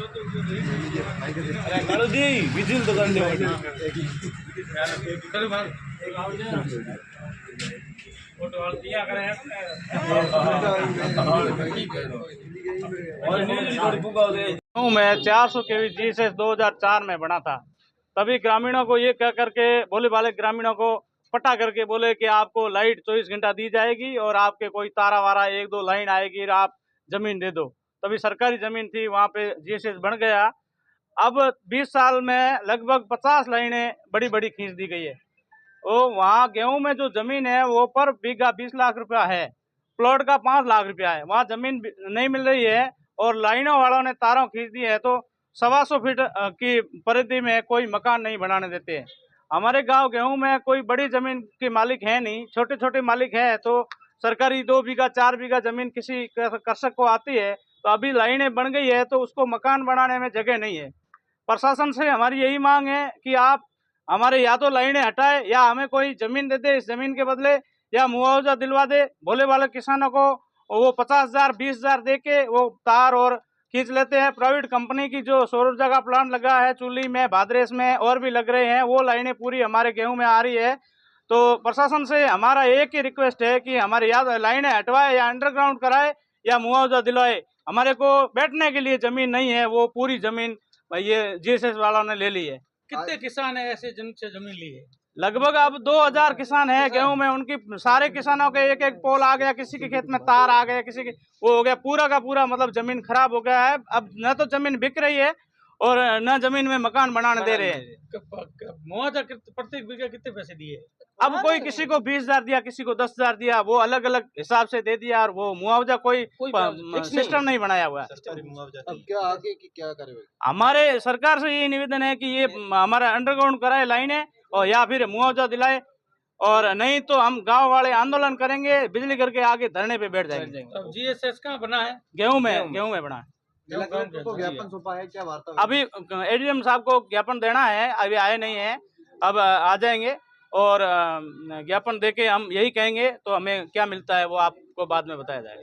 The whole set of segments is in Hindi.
मैं 400 केवी जीएसएस 2004 में बना था। तभी ग्रामीणों को ये कह करके भोले भाले ग्रामीणों को पटा करके बोले कि आपको लाइट 24 घंटा दी जाएगी और आपके कोई तारा वारा 1-2 लाइन आएगी और आप जमीन दे दो। तभी सरकारी जमीन थी, वहां पे जीएसएस बन गया। अब 20 साल में लगभग 50 लाइनें बड़ी बड़ी खींच दी गई है। वो वहाँ गेहूं में जो जमीन है वो पर बीघा 20 लाख रुपया है, प्लॉट का 5 लाख रुपया है। वहाँ जमीन नहीं मिल रही है और लाइनों वालों ने तारों खींच दी है, तो 125 फीट की परिधि में कोई मकान नहीं बनाने देते हैं। हमारे गांव गेहूं में कोई बड़ी जमीन के मालिक है नहीं, छोटे छोटे मालिक है। तो सरकारी 2 बीघा 4 बीघा जमीन किसी कृषक को आती है, तो अभी लाइनें बन गई है तो उसको मकान बनाने में जगह नहीं है। प्रशासन से हमारी यही मांग है कि आप हमारे या तो लाइनें हटाए या हमें कोई जमीन दे दे, इस जमीन के बदले या मुआवजा दिलवा दे। भोले वाले किसानों को वो 50,000 20,000 दे के वो तार और खींच लेते हैं। प्राइवेट कंपनी की जो सौर ऊर्जा का प्लांट लगा है चुली में, भादरेस में और भी लग रहे हैं, वो लाइनें पूरी हमारे गेहूं में आ रही है। तो प्रशासन से हमारा एक ही रिक्वेस्ट है कि हमारे या लाइनें हटवाए या अंडरग्राउंड कराए या मुआवजा दिलवाए। हमारे को बैठने के लिए जमीन नहीं है, वो पूरी जमीन ये जीएसएस वालों ने ले ली है। कितने किसान है ऐसे जिनसे जमीन ली है? लगभग अब 2000 किसान है गेहूं में। उनकी सारे किसानों के एक एक पोल आ गया, किसी के खेत में तार आ गया, किसी के वो हो गया, पूरा का पूरा मतलब जमीन खराब हो गया है। अब न तो जमीन बिक रही है और न जमीन में मकान बनाने दे रहे हैं। मुआवजा प्रत्येक बीघा कितने पैसे दिए? अब कोई किसी को 20,000 दिया, किसी को 10,000 दिया, वो अलग अलग हिसाब से दे दिया। और वो मुआवजा कोई सिस्टम नहीं बनाया हुआ है। अब क्या आगे की क्या करेंगे? हमारे सरकार से यही निवेदन है कि ये हमारा अंडरग्राउंड कराए लाइनें और या फिर मुआवजा दिलाए, और नहीं तो हम गांव वाले आंदोलन करेंगे, बिजली करके आगे धरने पे बैठ जाएंगे। अब जीएसएस कहाँ बना है? गेहूं में बना है। तो ज्ञापन सौंपा है, क्या वार्ता? अभी एडीएम साहब को ज्ञापन देना है, अभी आए नहीं है, अब आ जाएंगे और ज्ञापन देके हम यही कहेंगे। तो हमें क्या मिलता है वो आपको बाद में बताया जाएगा।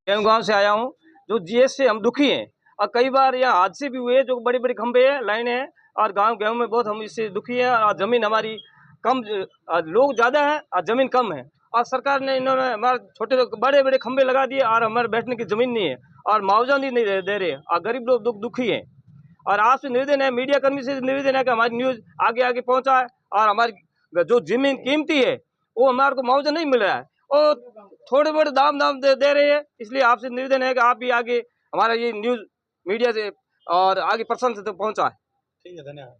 गेहूं गाँव से आया हूँ। जो जीएस से हम दुखी हैं और कई बार यहाँ हादसे भी हुए, जो बड़ी बड़ी खंभे हैं, लाइनें हैं, और गांव गेहूं में बहुत हम इससे दुखी हैं। और जमीन हमारी कम, लोग ज़्यादा हैं और जमीन कम है, और सरकार ने इन्होंने हमारे छोटे बड़े बड़े खंभे लगा दिए और हमारे बैठने की ज़मीन नहीं है और मुआवजा नहीं दे रहे, और गरीब लोग दुखी हैं। और आपसे निवेदन है, मीडिया कर्मी से निवेदन है कि हमारी न्यूज़ आगे आगे पहुँचाए, और हमारी जो जमीन कीमती है वो हमारे को मुआवजा नहीं मिल रहा है और थोड़े बड़े दाम दे रहे हैं। इसलिए आपसे निवेदन है कि आप भी आगे हमारा ये न्यूज़ मीडिया से और आगे प्रशासन से पहुँचाए। ठीक है, धन्यवाद।